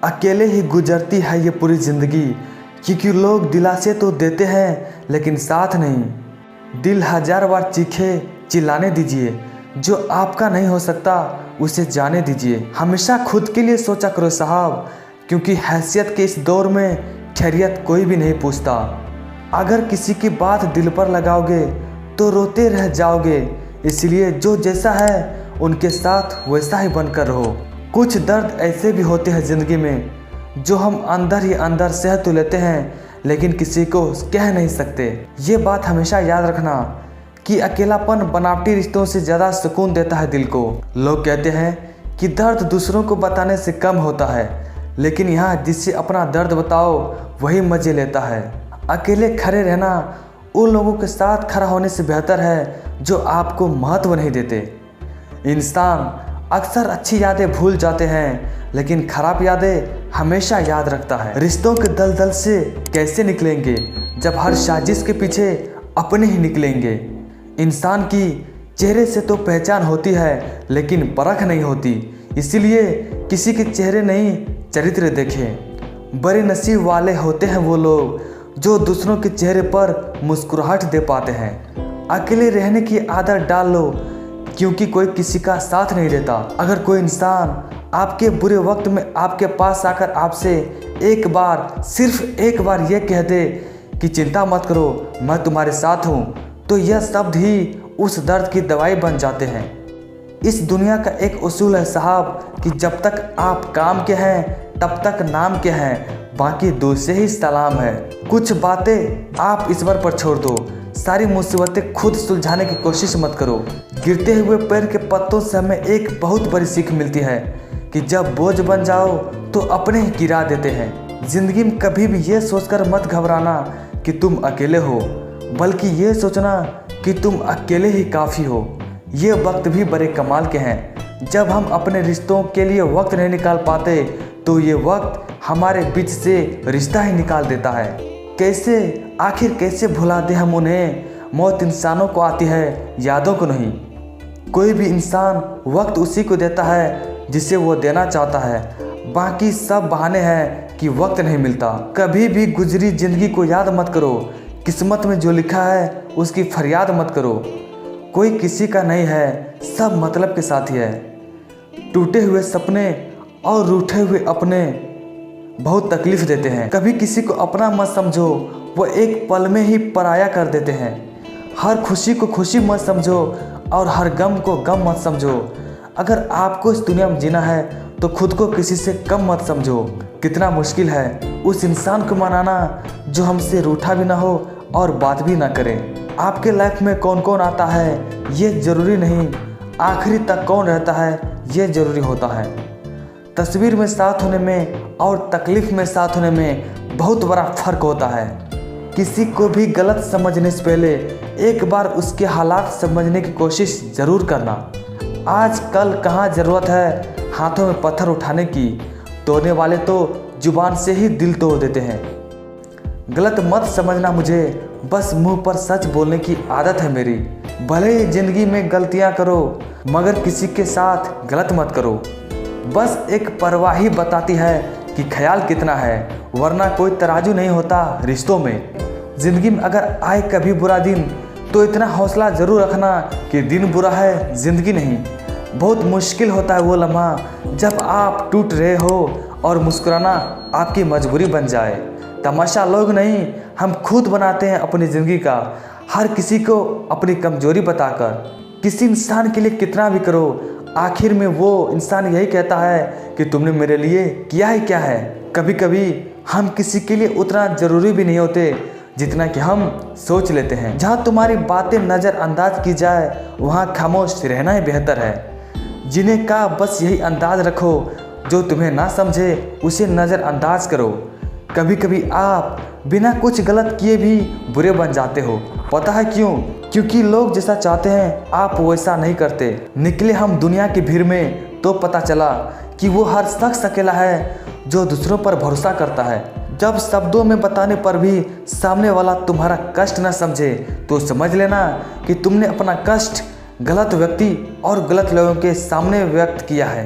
अकेले ही गुजरती है ये पूरी ज़िंदगी, क्योंकि लोग दिलासे तो देते हैं लेकिन साथ नहीं। दिल हजार बार चीखे चिल्लाने दीजिए, जो आपका नहीं हो सकता उसे जाने दीजिए। हमेशा खुद के लिए सोचा करो साहब, क्योंकि हैसियत के इस दौर में खैरियत कोई भी नहीं पूछता। अगर किसी की बात दिल पर लगाओगे तो रोते रह जाओगे, इसलिए जो जैसा है उनके साथ वैसा ही बनकर रहो। कुछ दर्द ऐसे भी होते हैं ज़िंदगी में जो हम अंदर ही अंदर सह तो लेते हैं, लेकिन किसी को कह नहीं सकते। ये बात हमेशा याद रखना कि अकेलापन बनावटी रिश्तों से ज़्यादा सुकून देता है दिल को। लोग कहते हैं कि दर्द दूसरों को बताने से कम होता है, लेकिन यहाँ जिससे अपना दर्द बताओ वही मज़े लेता है। अकेले खड़े रहना उन लोगों के साथ खड़ा होने से बेहतर है जो आपको महत्व नहीं देते। इंसान अक्सर अच्छी यादें भूल जाते हैं, लेकिन खराब यादें हमेशा याद रखता है। रिश्तों के दलदल से कैसे निकलेंगे जब हर साजिश के पीछे अपने ही निकलेंगे। इंसान की चेहरे से तो पहचान होती है, लेकिन परख नहीं होती, इसीलिए किसी के चेहरे नहीं चरित्र देखें। बड़े नसीब वाले होते हैं वो लोग जो दूसरों के चेहरे पर मुस्कुराहट दे पाते हैं। अकेले रहने की आदत डाल लो, क्योंकि कोई किसी का साथ नहीं देता। अगर कोई इंसान आपके बुरे वक्त में आपके पास आकर आपसे एक बार, सिर्फ एक बार ये कह दे कि चिंता मत करो मैं तुम्हारे साथ हूँ, तो यह शब्द ही उस दर्द की दवाई बन जाते हैं। इस दुनिया का एक उसूल है साहब कि जब तक आप काम के हैं तब तक नाम के हैं, बाकी दूसरे ही सलाम है। कुछ बातें आप ईश्वर पर छोड़ दो, सारी मुसीबतें खुद सुलझाने की कोशिश मत करो। गिरते हुए पैर के पत्तों से हमें एक बहुत बड़ी सीख मिलती है कि जब बोझ बन जाओ तो अपने ही गिरा देते हैं। जिंदगी में कभी भी ये सोचकर मत घबराना कि तुम अकेले हो, बल्कि ये सोचना कि तुम अकेले ही काफ़ी हो। ये वक्त भी बड़े कमाल के हैं। जब हम अपने रिश्तों के लिए वक्त नहीं निकाल पाते तो ये वक्त हमारे बीच से रिश्ता ही निकाल देता है। कैसे भुला दे हम उन्हें, मौत इंसानों को आती है यादों को नहीं। कोई भी इंसान वक्त उसी को देता है जिसे वो देना चाहता है, बाकी सब बहाने हैं कि वक्त नहीं मिलता। कभी भी गुजरी जिंदगी को याद मत करो, किस्मत में जो लिखा है उसकी फरियाद मत करो। कोई किसी का नहीं है, सब मतलब के साथी है। टूटे हुए सपने और रूठे हुए अपने बहुत तकलीफ देते हैं। कभी किसी को अपना मत समझो, वो एक पल में ही पराया कर देते हैं। हर खुशी को खुशी मत समझो और हर गम को गम मत समझो। अगर आपको इस दुनिया में जीना है तो खुद को किसी से कम मत समझो। कितना मुश्किल है उस इंसान को मनाना जो हमसे रूठा भी ना हो और बात भी ना करे। आपके लाइफ में कौन कौन आता है ये ज़रूरी नहीं, आखिरी तक कौन रहता है ये ज़रूरी होता है। तस्वीर में साथ होने में और तकलीफ़ में साथ होने में बहुत बड़ा फ़र्क होता है। किसी को भी गलत समझने से पहले एक बार उसके हालात समझने की कोशिश ज़रूर करना। आज कल कहाँ ज़रूरत है हाथों में पत्थर उठाने की, तोड़ने वाले तो जुबान से ही दिल तोड़ देते हैं। गलत मत समझना मुझे, बस मुंह पर सच बोलने की आदत है मेरी। भले ही ज़िंदगी में गलतियाँ करो, मगर किसी के साथ गलत मत करो। बस एक परवाह ही बताती है कि ख्याल कितना है, वरना कोई तराजू नहीं होता रिश्तों में। ज़िंदगी में अगर आए कभी बुरा दिन तो इतना हौसला ज़रूर रखना कि दिन बुरा है ज़िंदगी नहीं। बहुत मुश्किल होता है वो लम्हा जब आप टूट रहे हो और मुस्कुराना आपकी मजबूरी बन जाए। तमाशा लोग नहीं, हम खुद बनाते हैं अपनी ज़िंदगी का, हर किसी को अपनी कमजोरी बताकर। किसी इंसान के लिए कितना भी करो, आखिर में वो इंसान यही कहता है कि तुमने मेरे लिए किया ही क्या है। कभी कभी हम किसी के लिए उतना ज़रूरी भी नहीं होते जितना कि हम सोच लेते हैं। जहाँ तुम्हारी बातें नज़रअंदाज की जाए वहाँ खामोश रहना ही बेहतर है। जीने का बस यही अंदाज रखो, जो तुम्हें ना समझे उसे नज़रअंदाज करो। कभी कभी आप बिना कुछ गलत किए भी बुरे बन जाते हो। पता है क्यों? क्योंकि लोग जैसा चाहते हैं आप वैसा नहीं करते। निकले हम दुनिया की भीड़ में तो पता चला कि वो हर शख्स अकेला है जो दूसरों पर भरोसा करता है। जब शब्दों में बताने पर भी सामने वाला तुम्हारा कष्ट न समझे तो समझ लेना कि तुमने अपना कष्ट गलत व्यक्ति और गलत लोगों के सामने व्यक्त किया है।